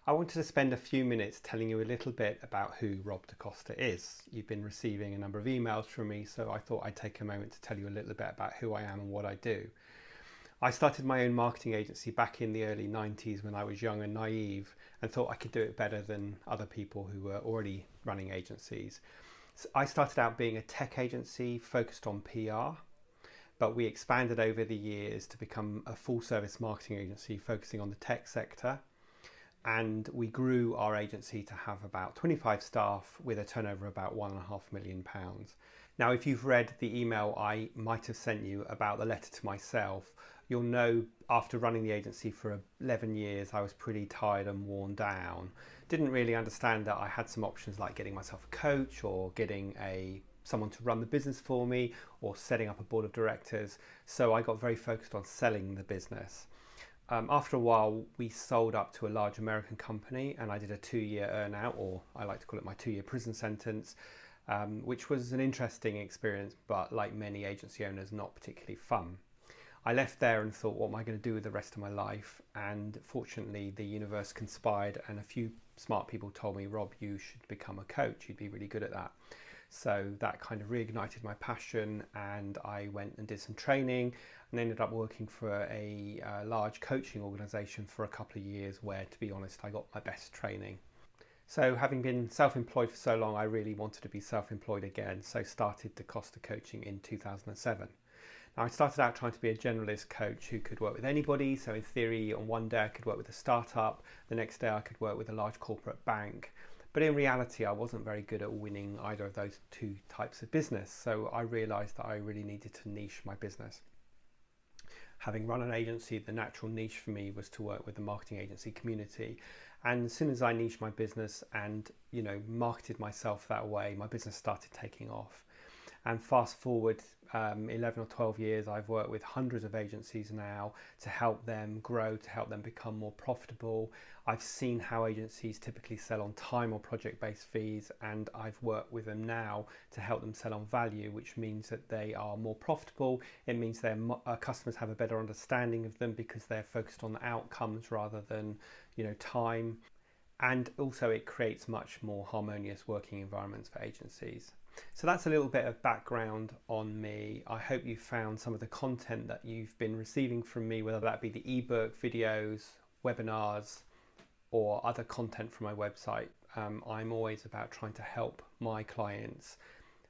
I wanted to spend a few minutes telling you a little bit about who Rob Da Costa is. You've been receiving a number of emails from me, so I thought I'd take a moment to tell you a little bit about who I am and what I do. I started my own marketing agency back in the early 90s when I was young and naive and thought I could do it better than other people who were already running agencies. So I started out being a tech agency focused on PR, but we expanded over the years to become a full service marketing agency focusing on the tech sector. And we grew our agency to have about 25 staff with a turnover of about £1.5 million. Now, if you've read the email I might have sent you about the letter to myself, you'll know after running the agency for 11 years, I was pretty tired and worn down. Didn't really understand that I had some options like getting myself a coach or getting someone to run the business for me or setting up a board of directors. So I got very focused on selling the business. After a while, we sold up to a large American company and I did a 2-year earn-out, or I like to call it my 2-year prison sentence, which was an interesting experience, but like many agency owners, not particularly fun. I left there and thought, what am I going to do with the rest of my life? And fortunately, the universe conspired and a few smart people told me, Rob, you should become a coach. You'd be really good at that. So that kind of reignited my passion, and I went and did some training and ended up working for a large coaching organisation for a couple of years where, to be honest, I got my best training. So having been self-employed for so long, I really wanted to be self-employed again, so started the Costa Coaching in 2007. Now, I started out trying to be a generalist coach who could work with anybody. So in theory, on one day I could work with a startup, the next day I could work with a large corporate bank. But in reality, I wasn't very good at winning either of those two types of business. So I realized that I really needed to niche my business. Having run an agency, the natural niche for me was to work with the marketing agency community. And as soon as I niched my business and, marketed myself that way, my business started taking off. And fast forward 11 or 12 years, I've worked with hundreds of agencies now to help them grow, to help them become more profitable. I've seen how agencies typically sell on time or project-based fees, and I've worked with them now to help them sell on value, which means that they are more profitable. It means their customers have a better understanding of them because they're focused on outcomes rather than, time. And also it creates much more harmonious working environments for agencies. So that's a little bit of background on me. I hope you found some of the content that you've been receiving from me, whether that be the ebook, videos, webinars, or other content from my website. I'm always about trying to help my clients.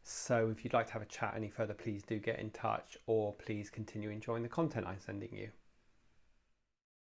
So if you'd like to have a chat any further, please do get in touch, or please continue enjoying the content I'm sending you.